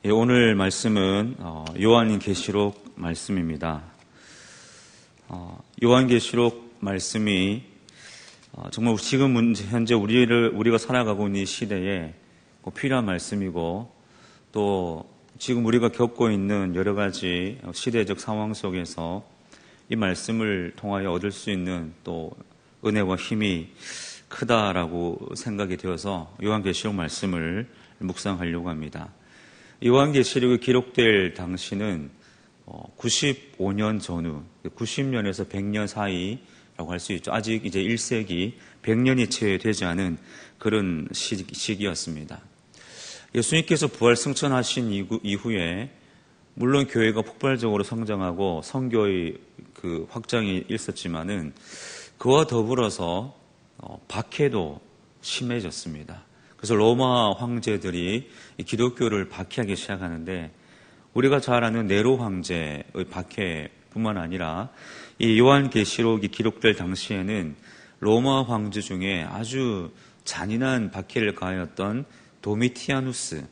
오늘 말씀은 요한계시록 말씀입니다. 요한계시록 말씀이 정말 지금 현재 우리가 살아가고 있는 이 시대에 필요한 말씀이고, 또 지금 우리가 겪고 있는 여러 가지 시대적 상황 속에서 이 말씀을 통하여 얻을 수 있는 또 은혜와 힘이 크다라고 생각이 되어서 요한계시록 말씀을 묵상하려고 합니다. 요한계시록이 기록될 당시는 95년 전후, 90년에서 100년 사이라고 할 수 있죠. 아직 이제 1세기 100년이 채 되지 않은 그런 시기였습니다. 예수님께서 부활 승천하신 이후에 물론 교회가 폭발적으로 성장하고 선교의 그 확장이 있었지만은 그와 더불어서 박해도 심해졌습니다. 그래서 로마 황제들이 기독교를 박해하기 시작하는데, 우리가 잘 아는 네로 황제의 박해뿐만 아니라 이 요한계시록이 기록될 당시에는 로마 황제 중에 아주 잔인한 박해를 가하였던 도미티아누스,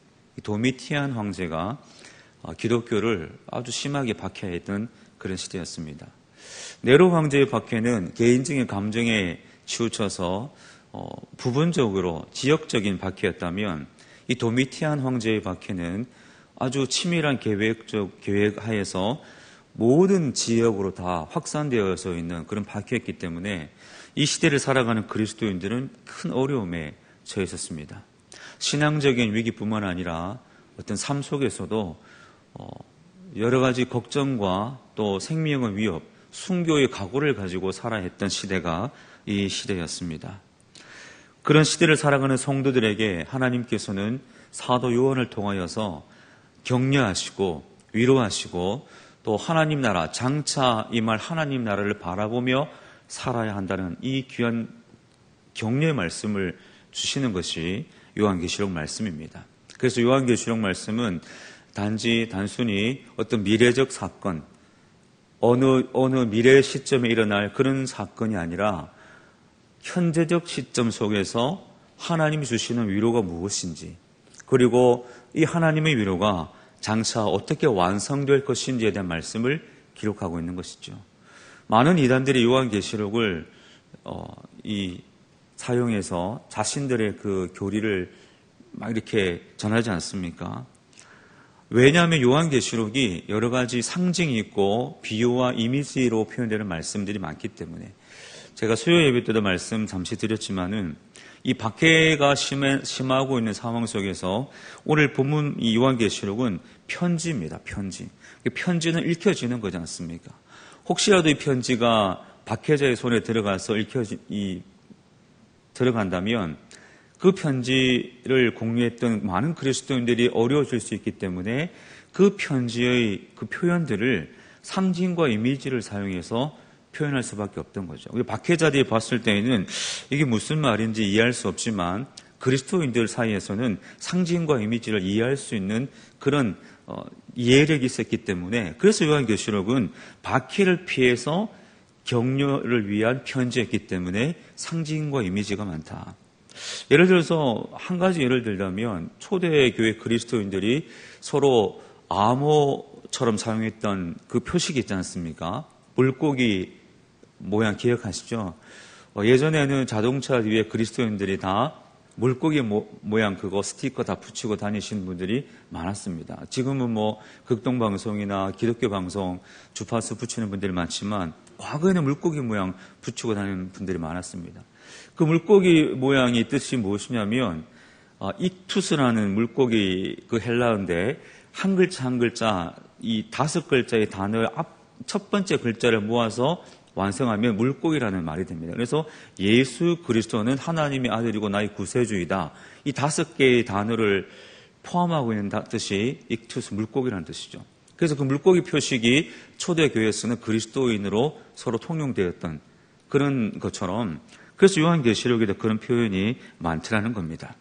도미티안 황제가 기독교를 아주 심하게 박해했던 그런 시대였습니다. 네로 황제의 박해는 개인적인 감정에 치우쳐서 부분적으로 지역적인 박해였다면, 이 도미티안 황제의 박해는 아주 치밀한 계획하에서 모든 지역으로 다 확산되어서 있는 그런 박해였기 때문에 이 시대를 살아가는 그리스도인들은 큰 어려움에 처해 있었습니다. 신앙적인 위기뿐만 아니라 어떤 삶 속에서도 여러 가지 걱정과 또 생명의 위협, 순교의 각오를 가지고 살아야 했던 시대가 이 시대였습니다. 그런 시대를 살아가는 성도들에게 하나님께서는 사도 요한을 통하여서 격려하시고 위로하시고, 또 하나님 나라, 장차 임할 하나님 나라를 바라보며 살아야 한다는 이 귀한 격려의 말씀을 주시는 것이 요한계시록 말씀입니다. 그래서 요한계시록 말씀은 단순히 어떤 미래적 사건, 어느 미래 시점에 일어날 그런 사건이 아니라 현재적 시점 속에서 하나님이 주시는 위로가 무엇인지, 그리고 이 하나님의 위로가 장차 어떻게 완성될 것인지에 대한 말씀을 기록하고 있는 것이죠. 많은 이단들이 요한계시록을 사용해서 자신들의 그 교리를 막 이렇게 전하지 않습니까? 왜냐하면 요한계시록이 여러 가지 상징이 있고 비유와 이미지로 표현되는 말씀들이 많기 때문에. 제가 수요 예배 때도 말씀 잠시 드렸지만은 이 박해가 심하고 있는 상황 속에서 오늘 본문 이 요한계시록은 편지입니다. 편지는 읽혀지는 거지 않습니까? 혹시라도 이 편지가 박해자의 손에 들어가서 들어간다면 그 편지를 공유했던 많은 그리스도인들이 어려워질 수 있기 때문에 그 편지의 그 표현들을 상징과 이미지를 사용해서 표현할 수밖에 없던 거죠. 박해자들이 봤을 때에는 이게 무슨 말인지 이해할 수 없지만 그리스도인들 사이에서는 상징과 이미지를 이해할 수 있는 그런 이해력이 있었기 때문에, 그래서 요한계시록은 박해를 피해서 격려를 위한 편지였기 때문에 상징과 이미지가 많다. 예를 들어서 한 가지 예를 들자면 초대교회 그리스도인들이 서로 암호처럼 사용했던 그 표식이 있지 않습니까? 물고기 모양 기억하시죠? 예전에는 자동차 뒤에 그리스도인들이 다 물고기 모양 그거 스티커 다 붙이고 다니신 분들이 많았습니다. 지금은 극동방송이나 기독교 방송 주파수 붙이는 분들이 많지만 과거에는 물고기 모양 붙이고 다니는 분들이 많았습니다. 그 물고기 모양의 뜻이 무엇이냐면 익투스라는 물고기 그 헬라어인데, 한 글자 한 글자 이 5글자의 단어의 첫 번째 글자를 모아서 완성하면 물고기라는 말이 됩니다. 그래서 예수 그리스도는 하나님의 아들이고 나의 구세주이다. 이 5개의 단어를 포함하고 있는 뜻이 익투스, 물고기라는 뜻이죠. 그래서 그 물고기 표식이 초대교회에서는 그리스도인으로 서로 통용되었던 그런 것처럼, 그래서 요한계시록에도 그런 표현이 많더라는 겁니다.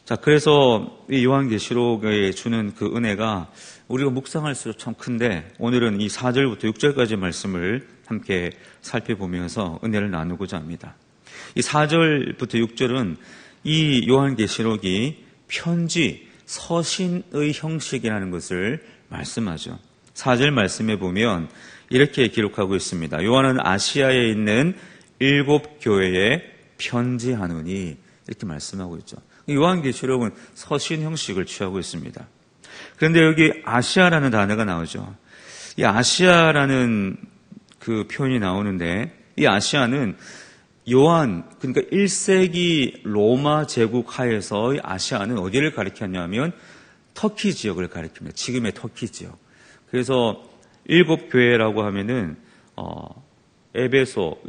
자, 그래서 이 요한계시록에 주는 그 은혜가 우리가 묵상할수록 참 큰데, 오늘은 이 4절부터 6절까지 말씀을 함께 살펴보면서 은혜를 나누고자 합니다. 이 4절부터 6절은 이 요한계시록이 편지, 서신의 형식이라는 것을 말씀하죠. 4절 말씀에 보면 이렇게 기록하고 있습니다. 요한은 아시아에 있는 7교회에 편지하노니 이렇게 말씀하고 있죠. 요한계시록은 서신 형식을 취하고 있습니다. 그런데 여기 아시아라는 단어가 나오죠. 이 아시아라는 그 표현이 나오는데 이 아시아는 요한, 그러니까 1세기 로마 제국 하에서의 아시아는 어디를 가리켰냐면 터키 지역을 가리킵니다. 지금의 터키 지역. 그래서 7교회라고 하면은 에베소,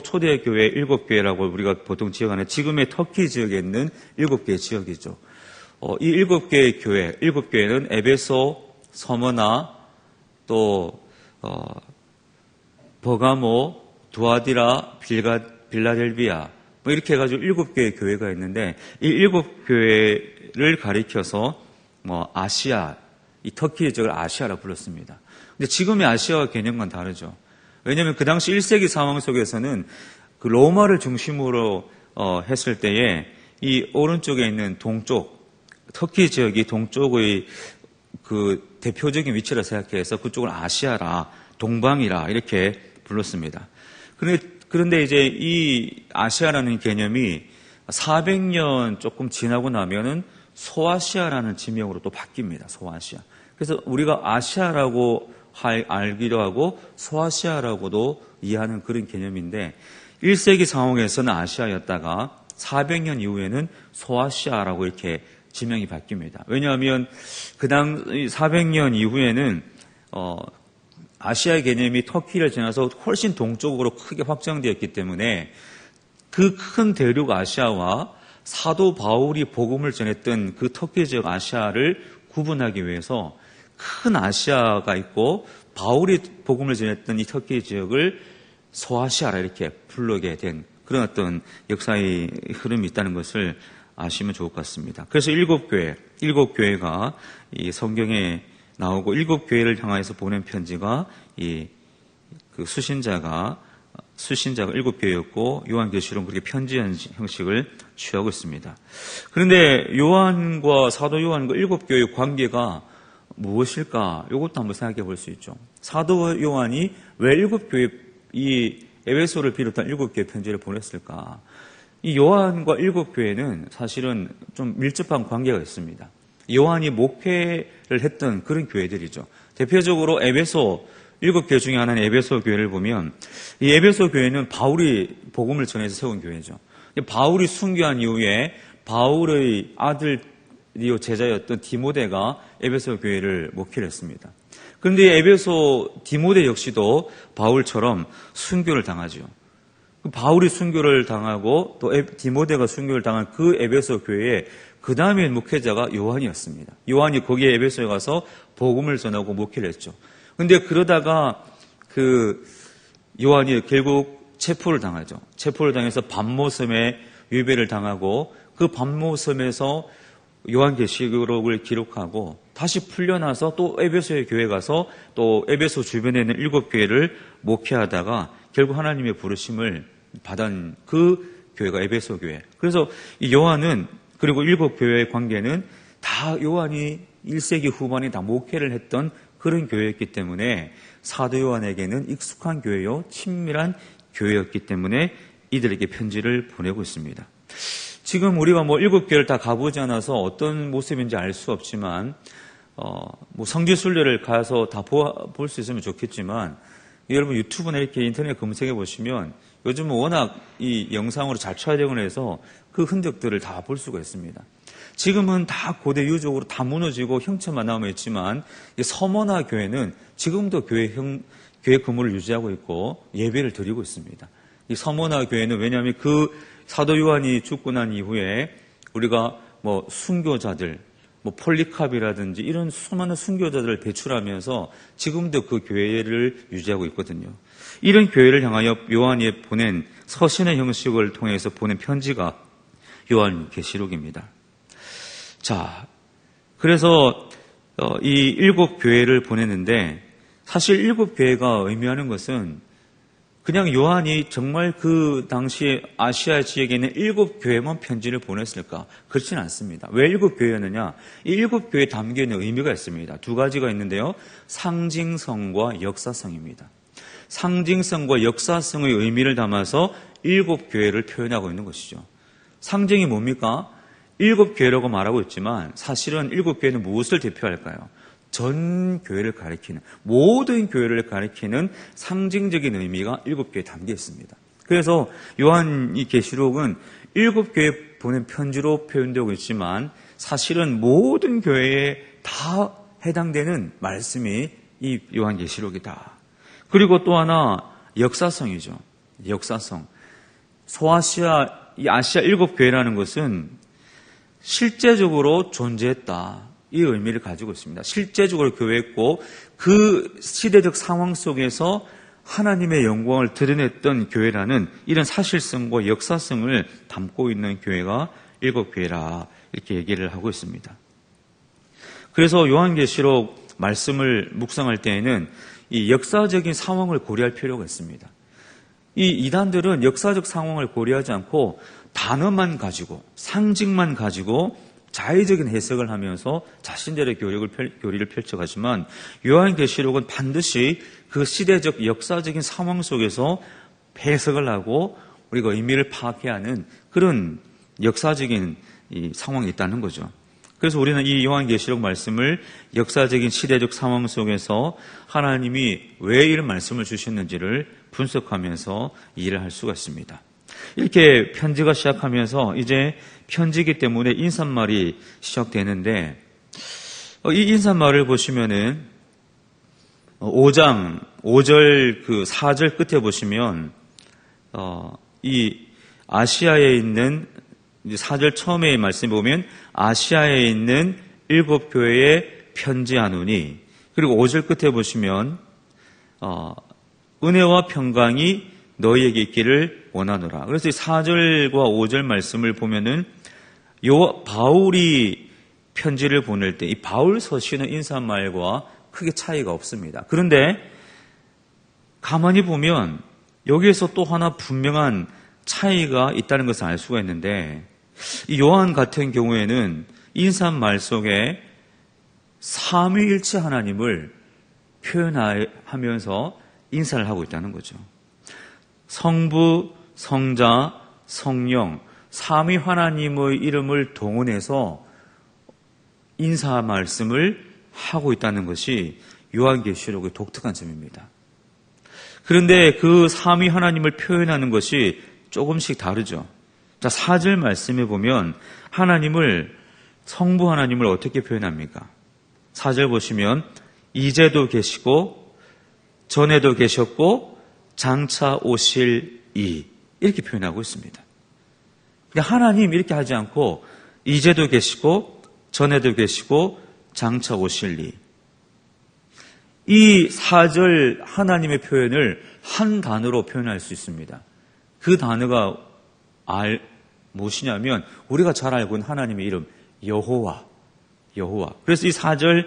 초대 교회 7교회라고 우리가 보통 지역하는 지금의 터키 지역에 있는 7개의 지역이죠. 이 7개의 교회, 7교회는 에베소, 서머나, 또 버가모, 두아디라, 빌라델비아 뭐 이렇게 해가지고 7개의 교회가 있는데 이 7교회를 가리켜서 아시아, 이 터키 지역을 아시아라 불렀습니다. 근데 지금의 아시아와 개념과는 다르죠. 왜냐하면 그 당시 1세기 상황 속에서는 그 로마를 중심으로 했을 때에 이 오른쪽에 있는 동쪽, 터키 지역이 동쪽의 그 대표적인 위치라 생각해서 그쪽을 아시아라, 동방이라 이렇게 불렀습니다. 그런데 이제 이 아시아라는 개념이 400년 조금 지나고 나면은 소아시아라는 지명으로 또 바뀝니다. 소아시아. 그래서 우리가 아시아라고 알기도 하고 소아시아라고도 이해하는 그런 개념인데 1세기 상황에서는 아시아였다가 400년 이후에는 소아시아라고 이렇게 지명이 바뀝니다. 왜냐하면 그 당 400년 이후에는 아시아의 개념이 터키를 지나서 훨씬 동쪽으로 크게 확장되었기 때문에 그 큰 대륙 아시아와 사도 바울이 복음을 전했던 그 터키 지역 아시아를 구분하기 위해서 큰 아시아가 있고 바울이 복음을 전했던 이 터키 지역을 소아시아라 이렇게 부르게 된 그런 어떤 역사의 흐름이 있다는 것을 아시면 좋을 것 같습니다. 그래서 7교회가 이 성경에 나오고 7교회를 향해서 보낸 편지가 그 수신자가 7교회였고 요한계시록은 그렇게 편지 형식을 취하고 있습니다. 그런데 요한과 사도 요한과 7교회의 관계가 무엇일까? 이것도 한번 생각해 볼 수 있죠. 사도 요한이 왜 7교회, 이 에베소를 비롯한 7교회 편지를 보냈을까? 이 요한과 7교회는 사실은 좀 밀접한 관계가 있습니다. 요한이 목회를 했던 그런 교회들이죠. 대표적으로 에베소 7교회 중에 하나는 에베소 교회를 보면 이 에베소 교회는 바울이 복음을 전해서 세운 교회죠. 바울이 순교한 이후에 바울의 아들이요 제자였던 디모데가 에베소 교회를 목회를 했습니다. 그런데 에베소 디모데 역시도 바울처럼 순교를 당하죠. 바울이 순교를 당하고 또 디모데가 순교를 당한 그 에베소 교회에 그 다음에 목회자가 요한이었습니다. 요한이 거기에 에베소에 가서 복음을 전하고 목회를 했죠. 그런데 그러다가 그 요한이 결국 체포를 당하죠. 체포를 당해서 밤모섬에 유배를 당하고 그 밤모섬에서 요한계시록을 기록하고 다시 풀려나서 또 에베소의 교회 가서 또 에베소 주변에 있는 7교회를 목회하다가 결국 하나님의 부르심을 받은 그 교회가 에베소 교회. 그래서 이 요한은 그리고 7교회의 관계는 다 요한이 1세기 후반에 다 목회를 했던 그런 교회였기 때문에 사도 요한에게는 익숙한 교회요, 친밀한 교회였기 때문에 이들에게 편지를 보내고 있습니다. 지금 우리가 7교회를 다 가보지 않아서 어떤 모습인지 알 수 없지만, 성지순례를 가서 다 볼 수 있으면 좋겠지만, 여러분 유튜브나 이렇게 인터넷 검색해 보시면 요즘은 워낙 이 영상으로 잘 촬영을 해서 그 흔적들을 다 볼 수가 있습니다. 지금은 다 고대 유적으로 다 무너지고 형체만 남아 있지만 서머나 교회는 지금도 교회 건물을 유지하고 있고 예배를 드리고 있습니다. 이 서머나 교회는 왜냐하면 그 사도 요한이 죽고 난 이후에 우리가 순교자들, 폴리캅이라든지 이런 수많은 순교자들을 배출하면서 지금도 그 교회를 유지하고 있거든요. 이런 교회를 향하여 요한이 보낸 서신의 형식을 통해서 보낸 편지가 요한계시록입니다. 자, 그래서 이 7교회를 보냈는데 사실 7교회가 의미하는 것은 그냥 요한이 정말 그 당시에 아시아 지역에 있는 7교회만 편지를 보냈을까? 그렇지는 않습니다. 왜 7교회였느냐? 이 7교회에 담겨있는 의미가 있습니다. 2가지가 있는데요. 상징성과 역사성입니다. 상징성과 역사성의 의미를 담아서 7교회를 표현하고 있는 것이죠. 상징이 뭡니까? 7교회라고 말하고 있지만 사실은 7교회는 무엇을 대표할까요? 전 교회를 가리키는, 모든 교회를 가리키는 상징적인 의미가 7교회에 담겨 있습니다. 그래서 요한 이 계시록은 7교회에 보낸 편지로 표현되고 있지만 사실은 모든 교회에 다 해당되는 말씀이 이 요한 계시록이다. 그리고 또 하나 역사성이죠. 역사성. 이 아시아 7교회라는 것은 실제적으로 존재했다. 이 의미를 가지고 있습니다. 실제적으로 교회했고 그 시대적 상황 속에서 하나님의 영광을 드러냈던 교회라는 이런 사실성과 역사성을 담고 있는 교회가 7교회라 이렇게 얘기를 하고 있습니다. 그래서 요한계시록 말씀을 묵상할 때에는 이 역사적인 상황을 고려할 필요가 있습니다. 이 이단들은 역사적 상황을 고려하지 않고 단어만 가지고 상징만 가지고 자의적인 해석을 하면서 자신들의 교리를 펼쳐가지만 요한계시록은 반드시 그 시대적 역사적인 상황 속에서 해석을 하고 우리가 의미를 파악해야 하는 그런 역사적인 이 상황이 있다는 거죠. 그래서 우리는 이 요한계시록 말씀을 역사적인 시대적 상황 속에서 하나님이 왜 이런 말씀을 주셨는지를 분석하면서 이해를 할 수가 있습니다. 이렇게 편지가 시작하면서 이제 편지이기 때문에 인사말이 시작되는데 이 인사말을 보시면은 5장 5절 그 4절 끝에 보시면 이 아시아에 있는 4절 처음에 말씀 보면 아시아에 있는 7교회에 편지하노니 그리고 5절 끝에 보시면 은혜와 평강이 너희에게 있기를 원하노라. 그래서 이 4절과 5절 말씀을 보면은 바울이 편지를 보낼 때 이 바울 서신의 인사말과 크게 차이가 없습니다. 그런데 가만히 보면 여기에서 또 하나 분명한 차이가 있다는 것을 알 수가 있는데 이 요한 같은 경우에는 인사말 속에 삼위일체 하나님을 표현하면서 인사를 하고 있다는 거죠. 성부, 성자, 성령, 삼위 하나님의 이름을 동원해서 인사 말씀을 하고 있다는 것이 요한계시록의 독특한 점입니다. 그런데 그 삼위 하나님을 표현하는 것이 조금씩 다르죠. 자, 4절 말씀에 보면 성부 하나님을 어떻게 표현합니까? 4절 보시면 이제도 계시고 전에도 계셨고 장차 오실 이렇게 표현하고 있습니다. 그러니까 하나님 이렇게 하지 않고 이제도 계시고 전에도 계시고 장차 오실 이 4절 하나님의 표현을 한 단어로 표현할 수 있습니다. 그 단어가 무엇이냐면 우리가 잘 알고 있는 하나님의 이름 여호와. 그래서 이 4절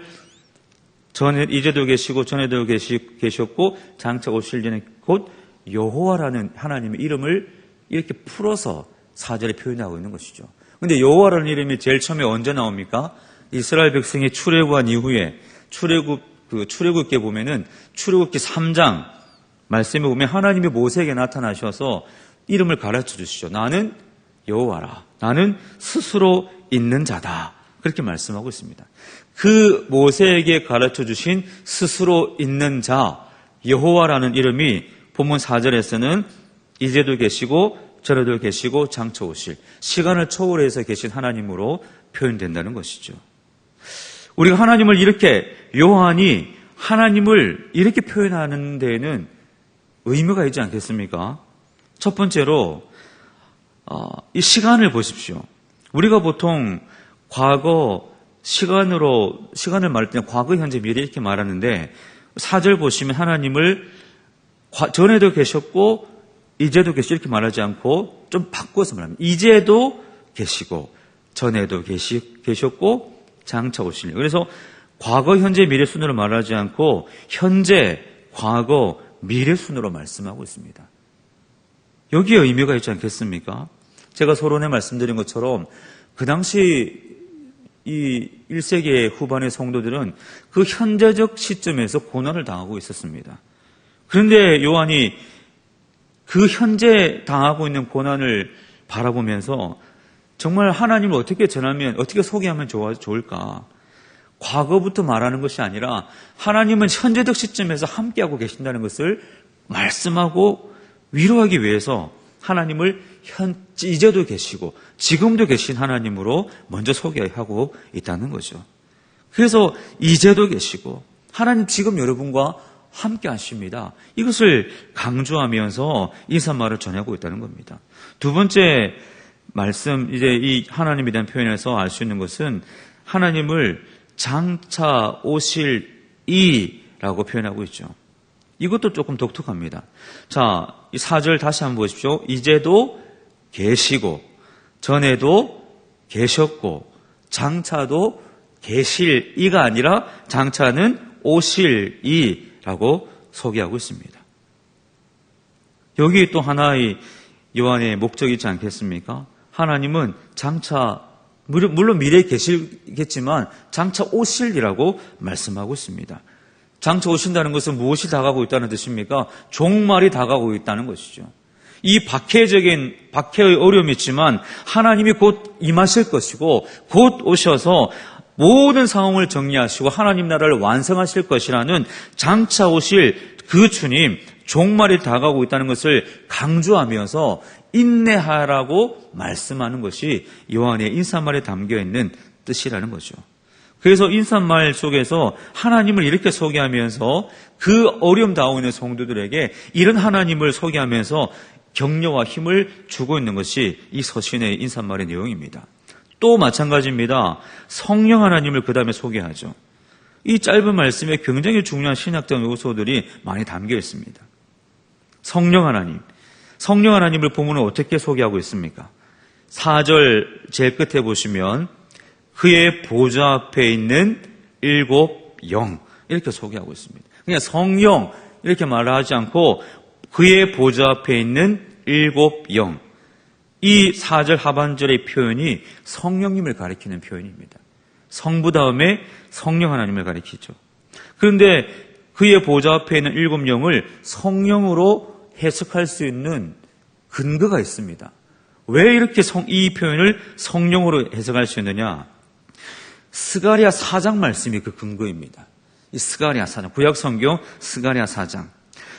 이제도 계시고 전에도 계셨고 장차 오실 이는 곧 여호와라는 하나님의 이름을 이렇게 풀어서 4절에 표현하고 있는 것이죠. 그런데 여호와라는 이름이 제일 처음에 언제 나옵니까? 이스라엘 백성이 출애굽한 이후에 출애굽기에 보면은 출애굽기 3장 말씀에 보면 하나님이 모세에게 나타나셔서 이름을 가르쳐 주시죠. 나는 여호와라. 나는 스스로 있는 자다. 그렇게 말씀하고 있습니다. 그 모세에게 가르쳐 주신 스스로 있는 자 여호와라는 이름이 본문 4절에서는 이제도 계시고 전에도 계시고 장차 오실 시간을 초월해서 계신 하나님으로 표현된다는 것이죠. 우리가 하나님을 요한이 하나님을 이렇게 표현하는 데에는 의미가 있지 않겠습니까? 첫 번째로 이 시간을 보십시오. 우리가 보통 시간을 말할 때는 과거, 현재, 미래 이렇게 말하는데 4절 보시면 하나님을 전에도 계셨고 이제도 계시고 이렇게 말하지 않고 좀 바꿔서 말합니다. 이제도 계시고 전에도 계셨고 장차 오실. 그래서 과거, 현재, 미래 순으로 말하지 않고 현재, 과거, 미래순으로 말씀하고 있습니다. 여기에 의미가 있지 않겠습니까? 제가 서론에 말씀드린 것처럼 그 당시 이 1세기 후반의 성도들은 그 현재적 시점에서 고난을 당하고 있었습니다. 그런데 요한이 그 현재 당하고 있는 고난을 바라보면서 정말 하나님을 어떻게 전하면, 어떻게 소개하면 좋을까? 과거부터 말하는 것이 아니라 하나님은 현재적 시점에서 함께하고 계신다는 것을 말씀하고 위로하기 위해서 하나님을 이제도 계시고 지금도 계신 하나님으로 먼저 소개하고 있다는 거죠. 그래서 이제도 계시고 하나님 지금 여러분과 함께 하십니다. 이것을 강조하면서 인사말을 전하고 있다는 겁니다. 두 번째 말씀, 이제 이 하나님에 대한 표현에서 알 수 있는 것은 하나님을 장차 오실 이라고 표현하고 있죠. 이것도 조금 독특합니다. 자, 이 4절 다시 한번 보십시오. 이제도 계시고 전에도 계셨고 장차도 계실 이가 아니라 장차는 오실 이라고 소개하고 있습니다. 여기 또 하나의 요한의 목적이 있지 않겠습니까? 하나님은 장차, 물론 미래에 계시겠지만 장차 오실이라고 말씀하고 있습니다. 장차 오신다는 것은 무엇이 다가오고 있다는 뜻입니까? 종말이 다가오고 있다는 것이죠. 이 박해의 어려움이 있지만 하나님이 곧 임하실 것이고 곧 오셔서 모든 상황을 정리하시고 하나님 나라를 완성하실 것이라는 장차 오실 그 주님, 종말이 다가오고 있다는 것을 강조하면서 인내하라고 말씀하는 것이 요한의 인사말에 담겨있는 뜻이라는 거죠. 그래서 인사말 속에서 하나님을 이렇게 소개하면서 그 어려움 당하고 있는 성도들에게 이런 하나님을 소개하면서 격려와 힘을 주고 있는 것이 이 서신의 인사말의 내용입니다. 또 마찬가지입니다. 성령 하나님을 그 다음에 소개하죠. 이 짧은 말씀에 굉장히 중요한 신학적 요소들이 많이 담겨 있습니다. 성령 하나님을 본문은 어떻게 소개하고 있습니까? 4절 제일 끝에 보시면 그의 보좌 앞에 있는 7 영 이렇게 소개하고 있습니다. 그냥 성령 이렇게 말하지 않고 그의 보좌 앞에 있는 7 영. 이 4절 하반절의 표현이 성령님을 가리키는 표현입니다. 성부 다음에 성령 하나님을 가리키죠. 그런데 그의 보좌 앞에 있는 7 영을 성령으로 해석할 수 있는 근거가 있습니다. 왜 이렇게 이 표현을 성령으로 해석할 수 있느냐? 스가랴 4장 말씀이 그 근거입니다. 이 스가랴 4장, 구약 성경 스가랴 4장.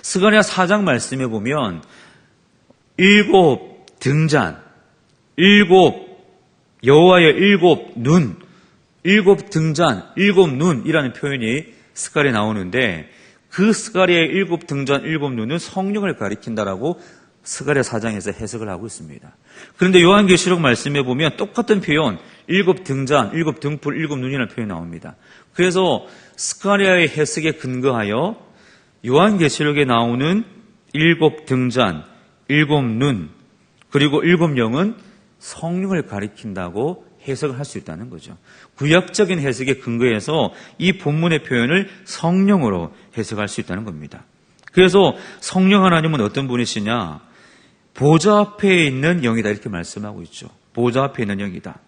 스가랴 4장 말씀에 보면 7 등잔, 7 여호와의 7 눈, 7 등잔, 7 눈이라는 표현이 스가랴에 나오는데 그 스가랴의 7 등잔, 7 눈은 성령을 가리킨다라고 스가랴 4장에서 해석을 하고 있습니다. 그런데 요한계시록 말씀에 보면 똑같은 표현 7 등잔, 7 등불, 7 눈이라는 표현이 나옵니다. 그래서 스가랴의 해석에 근거하여 요한계시록에 나오는 7 등잔, 7 눈, 그리고 7 영은 성령을 가리킨다고 해석을 할 수 있다는 거죠. 구약적인 해석에 근거해서 이 본문의 표현을 성령으로 해석할 수 있다는 겁니다. 그래서 성령 하나님은 어떤 분이시냐? 보좌 앞에 있는 영이다 이렇게 말씀하고 있죠. 보좌 앞에 있는 영이다.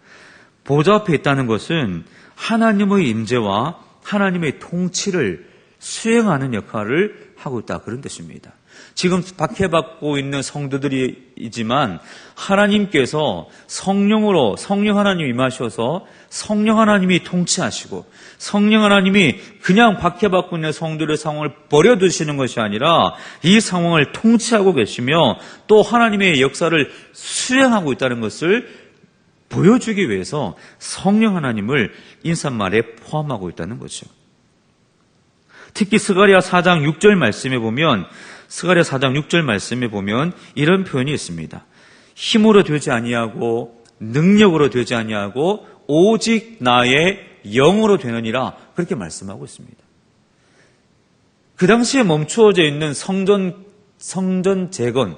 보좌 앞에 있다는 것은 하나님의 임재와 하나님의 통치를 수행하는 역할을 하고 있다 그런 뜻입니다. 지금 박해받고 있는 성도들이지만 하나님께서 성령으로 성령 하나님이 임하셔서 성령 하나님이 통치하시고 성령 하나님이 그냥 박해받고 있는 성도들의 상황을 버려두시는 것이 아니라 이 상황을 통치하고 계시며 또 하나님의 역사를 수행하고 있다는 것을 보여주기 위해서 성령 하나님을 인사말에 포함하고 있다는 거죠. 특히 스가랴 4장 6절 말씀에 보면 스가랴 4장 6절 말씀에 보면 이런 표현이 있습니다. 힘으로 되지 아니하고 능력으로 되지 아니하고 오직 나의 영으로 되느니라 그렇게 말씀하고 있습니다. 그 당시에 멈추어져 있는 성전 재건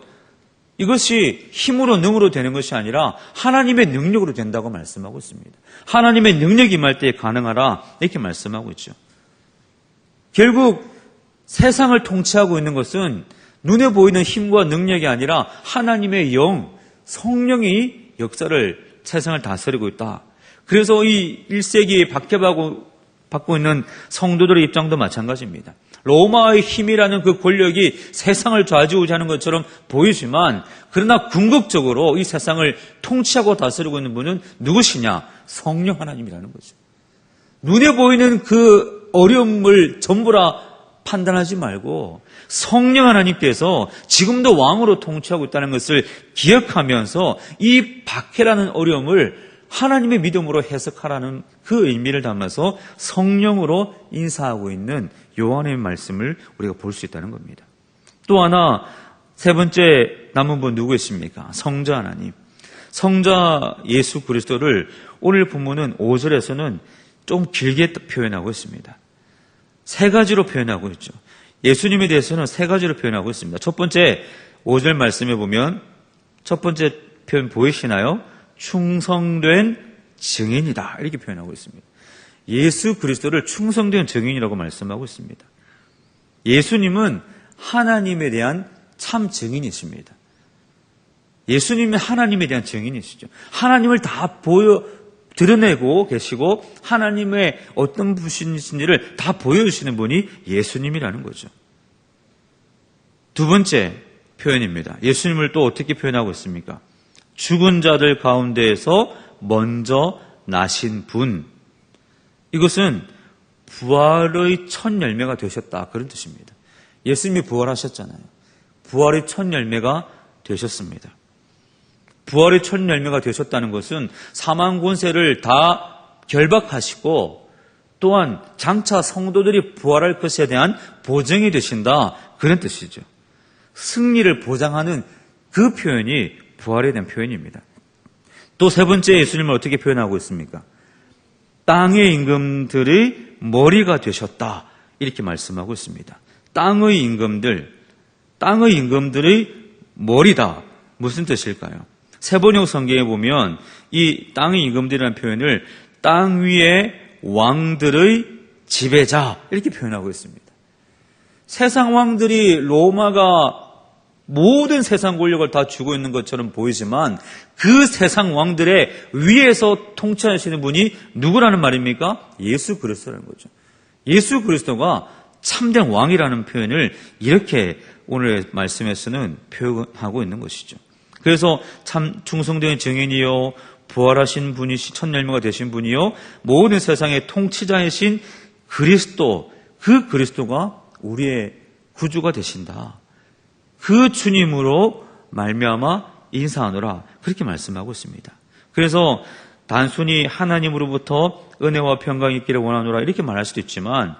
이것이 힘으로 능으로 되는 것이 아니라 하나님의 능력으로 된다고 말씀하고 있습니다. 하나님의 능력이 임할 때 가능하라 이렇게 말씀하고 있죠. 결국 세상을 통치하고 있는 것은 눈에 보이는 힘과 능력이 아니라 하나님의 영, 성령이 역사를, 세상을 다스리고 있다. 그래서 이 1세기에 박해받고 있는 성도들의 입장도 마찬가지입니다. 로마의 힘이라는 그 권력이 세상을 좌지우지하는 것처럼 보이지만, 그러나 궁극적으로 이 세상을 통치하고 다스리고 있는 분은 누구시냐? 성령 하나님이라는 거죠. 눈에 보이는 그 어려움을 전부 다 판단하지 말고 성령 하나님께서 지금도 왕으로 통치하고 있다는 것을 기억하면서 이 박해라는 어려움을 하나님의 믿음으로 해석하라는 그 의미를 담아서 성령으로 인사하고 있는 요한의 말씀을 우리가 볼 수 있다는 겁니다. 또 하나, 세 번째 남은 분 누구십니까? 성자 하나님. 성자 예수 그리스도를 오늘 본문은 5절에서는 좀 길게 표현하고 있습니다. 세 가지로 표현하고 있죠. 예수님에 대해서는 세 가지로 표현하고 있습니다. 첫 번째 5절 말씀에 보면 첫 번째 표현 보이시나요? 충성된 증인이다, 이렇게 표현하고 있습니다. 예수 그리스도를 충성된 증인이라고 말씀하고 있습니다. 예수님은 하나님에 대한 참 증인이십니다. 예수님은 하나님에 대한 증인이시죠. 하나님을 다 드러내고 계시고 하나님의 어떤 분이신지를 다 보여주시는 분이 예수님이라는 거죠. 두 번째 표현입니다. 예수님을 또 어떻게 표현하고 있습니까? 죽은 자들 가운데에서 먼저 나신 분. 이것은 부활의 첫 열매가 되셨다, 그런 뜻입니다. 예수님이 부활하셨잖아요. 부활의 첫 열매가 되셨습니다. 부활의 첫 열매가 되셨다는 것은 사망 권세를 다 결박하시고 또한 장차 성도들이 부활할 것에 대한 보증이 되신다, 그런 뜻이죠. 승리를 보장하는 그 표현이 부활에 대한 표현입니다. 또 세 번째 예수님을 어떻게 표현하고 있습니까? 땅의 임금들의 머리가 되셨다, 이렇게 말씀하고 있습니다. 땅의 임금들의 머리다. 무슨 뜻일까요? 세번역 성경에 보면 이 땅의 임금들이라는 표현을 땅 위의 왕들의 지배자, 이렇게 표현하고 있습니다. 세상 왕들이 로마가 모든 세상 권력을 다 쥐고 있는 것처럼 보이지만 그 세상 왕들의 위에서 통치하시는 분이 누구라는 말입니까? 예수 그리스도라는 거죠. 예수 그리스도가 참된 왕이라는 표현을 이렇게 오늘의 말씀에서는 표현하고 있는 것이죠. 그래서 참 충성된 증인이요, 부활하신 분이시, 첫 열매가 되신 분이요, 모든 세상의 통치자이신 그리스도, 그 그리스도가 우리의 구주가 되신다. 그 주님으로 말미암아 인사하노라, 그렇게 말씀하고 있습니다. 그래서 단순히 하나님으로부터 은혜와 평강이 있기를 원하노라, 이렇게 말할 수도 있지만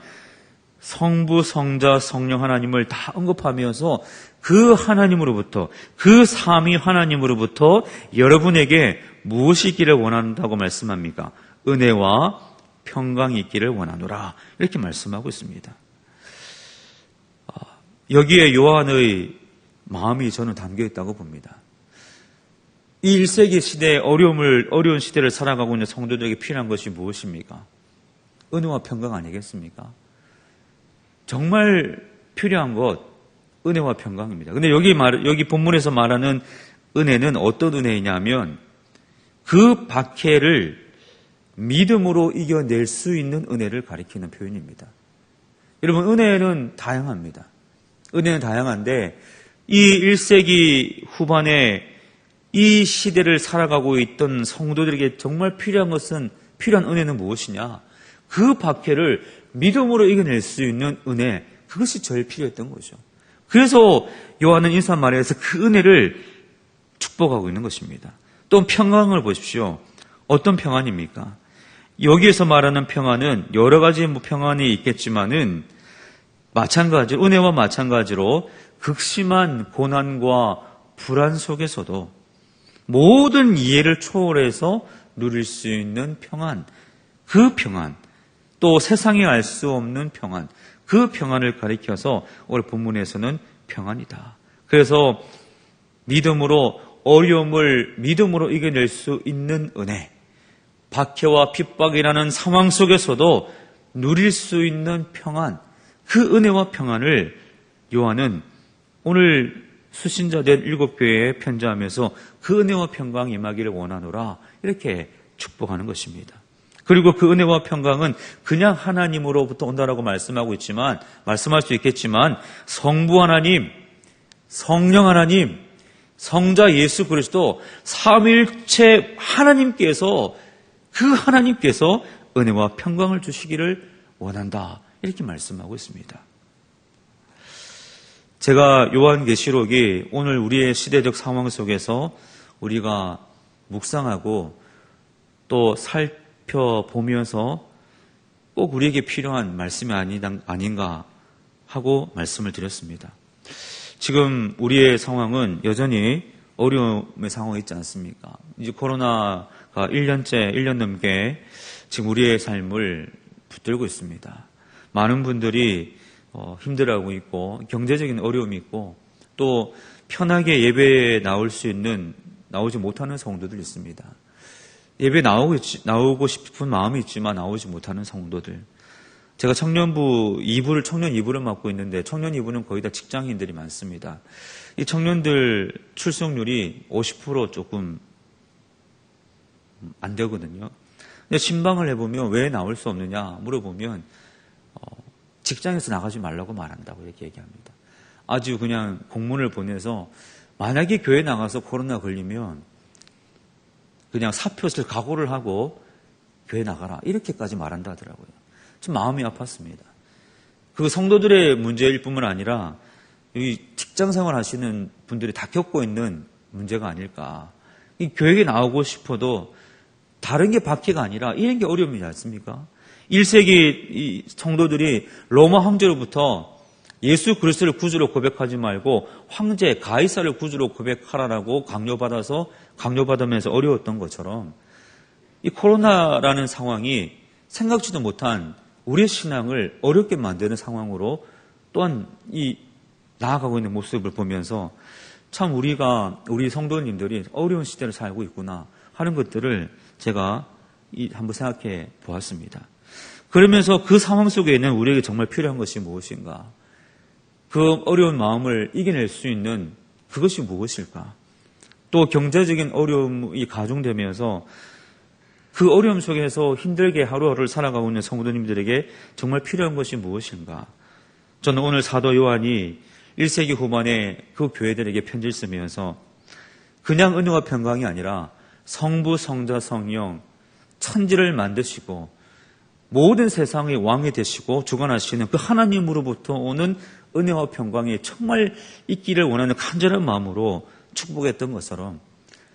성부, 성자, 성령 하나님을 다 언급하면서 그 하나님으로부터, 그 삼위 하나님으로부터 여러분에게 무엇이 있기를 원한다고 말씀합니까? 은혜와 평강이 있기를 원하노라, 이렇게 말씀하고 있습니다. 여기에 요한의 마음이 저는 담겨 있다고 봅니다. 이 1세기 시대의 어려운 시대를 살아가고 있는 성도들에게 필요한 것이 무엇입니까? 은혜와 평강 아니겠습니까? 정말 필요한 것, 은혜와 평강입니다. 근데 여기 본문에서 말하는 은혜는 어떤 은혜이냐면 그 박해를 믿음으로 이겨낼 수 있는 은혜를 가리키는 표현입니다. 여러분, 은혜는 다양합니다. 은혜는 다양한데 이 1세기 후반에 이 시대를 살아가고 있던 성도들에게 정말 필요한 은혜는 무엇이냐? 그 박해를 믿음으로 이겨낼 수 있는 은혜, 그것이 제일 필요했던 거죠. 그래서 요한은 인사말에서 그 은혜를 축복하고 있는 것입니다. 또 평강을 보십시오. 어떤 평안입니까? 여기에서 말하는 평안은 여러 가지 평안이 있겠지만은 은혜와 마찬가지로 극심한 고난과 불안 속에서도 모든 이해를 초월해서 누릴 수 있는 평안, 그 평안, 또 세상에 알 수 없는 평안, 그 평안을 가리켜서 오늘 본문에서는 평안이다. 그래서 어려움을 믿음으로 이겨낼 수 있는 은혜, 박해와 핍박이라는 상황 속에서도 누릴 수 있는 평안, 그 은혜와 평안을 요한은 오늘 수신자된 7교회에 편지하면서 그 은혜와 평강이 임하기를 원하노라 이렇게 축복하는 것입니다. 그리고 그 은혜와 평강은 그냥 하나님으로부터 온다라고 말씀할 수 있겠지만 성부 하나님, 성령 하나님, 성자 예수 그리스도 삼위일체 하나님께서 은혜와 평강을 주시기를 원한다 이렇게 말씀하고 있습니다. 제가 요한계시록이 오늘 우리의 시대적 상황 속에서 우리가 묵상하고 또 살펴보면서 꼭 우리에게 필요한 말씀이 아닌가 하고 말씀을 드렸습니다. 지금 우리의 상황은 여전히 어려움의 상황이 있지 않습니까? 이제 코로나가 1년 넘게 지금 우리의 삶을 붙들고 있습니다. 많은 분들이 힘들어하고 있고 경제적인 어려움이 있고 또 편하게 예배에 나오지 못하는 성도들 있습니다. 예배 나오고 싶은 마음이 있지만 나오지 못하는 성도들. 제가 청년 2부를 맡고 있는데 청년 2부는 거의 다 직장인들이 많습니다. 이 청년들 출석률이 50% 조금 안 되거든요. 근데 신방을 해보면 왜 나올 수 없느냐 물어보면 직장에서 나가지 말라고 말한다고 이렇게 얘기합니다. 아주 그냥 공문을 보내서 만약에 교회 나가서 코로나 걸리면 그냥 사표 쓸 각오를 하고 교회 나가라 이렇게까지 말한다 하더라고요. 좀 마음이 아팠습니다. 그 성도들의 문제일 뿐만 아니라 이 직장생활 하시는 분들이 다 겪고 있는 문제가 아닐까. 이 교회에 나오고 싶어도 다른 게 바퀴가 아니라 이런 게 어려움이지 않습니까? 1세기 이 성도들이 로마 황제로부터 예수 그리스도를 구주로 고백하지 말고 황제 가이사를 구주로 고백하라라고 강요받으면서 어려웠던 것처럼 이 코로나라는 상황이 생각지도 못한 우리의 신앙을 어렵게 만드는 상황으로 또한 나아가고 있는 모습을 보면서 참 우리 성도님들이 어려운 시대를 살고 있구나 하는 것들을 제가 한번 생각해 보았습니다. 그러면서 그 상황 속에 있는 우리에게 정말 필요한 것이 무엇인가? 그 어려운 마음을 이겨낼 수 있는 그것이 무엇일까? 또 경제적인 어려움이 가중되면서 그 어려움 속에서 힘들게 하루하루를 살아가고 있는 성도님들에게 정말 필요한 것이 무엇인가? 저는 오늘 사도 요한이 1세기 후반에 그 교회들에게 편지를 쓰면서 그냥 은혜와 평강이 아니라 성부, 성자, 성령, 천지를 만드시고 모든 세상의 왕이 되시고 주관하시는 그 하나님으로부터 오는 은혜와 평강이 정말 있기를 원하는 간절한 마음으로 축복했던 것처럼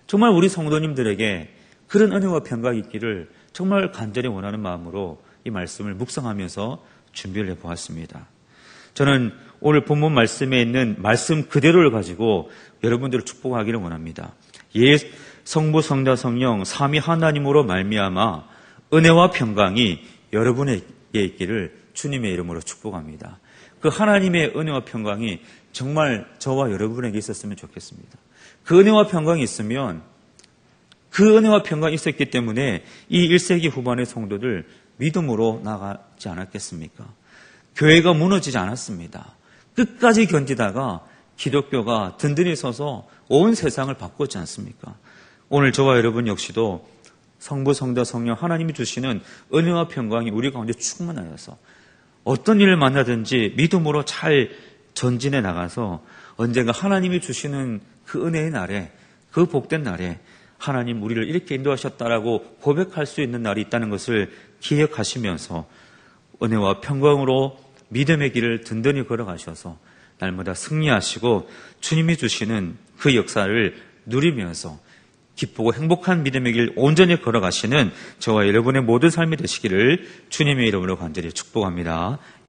정말 우리 성도님들에게 그런 은혜와 평강이 있기를 정말 간절히 원하는 마음으로 이 말씀을 묵상하면서 준비를 해보았습니다. 저는 오늘 본문 말씀에 있는 말씀 그대로를 가지고 여러분들을 축복하기를 원합니다. 성부, 성자, 성령 삼위 하나님으로 말미암아 은혜와 평강이 여러분에게 있기를 주님의 이름으로 축복합니다. 그 하나님의 은혜와 평강이 정말 저와 여러분에게 있었으면 좋겠습니다. 그 은혜와 평강이 있으면 그 은혜와 평강이 있었기 때문에 이 1세기 후반의 성도들 믿음으로 나가지 않았겠습니까? 교회가 무너지지 않았습니다. 끝까지 견디다가 기독교가 든든히 서서 온 세상을 바꿨지 않습니까? 오늘 저와 여러분 역시도 성부, 성자, 성령 하나님이 주시는 은혜와 평강이 우리 가운데 충만하여서 어떤 일을 만나든지 믿음으로 잘 전진해 나가서 언젠가 하나님이 주시는 그 은혜의 날에 그 복된 날에 하나님 우리를 이렇게 인도하셨다라고 고백할 수 있는 날이 있다는 것을 기억하시면서 은혜와 평강으로 믿음의 길을 든든히 걸어가셔서 날마다 승리하시고 주님이 주시는 그 역사를 누리면서 기쁘고 행복한 믿음의 길 온전히 걸어가시는 저와 여러분의 모든 삶이 되시기를 주님의 이름으로 간절히 축복합니다.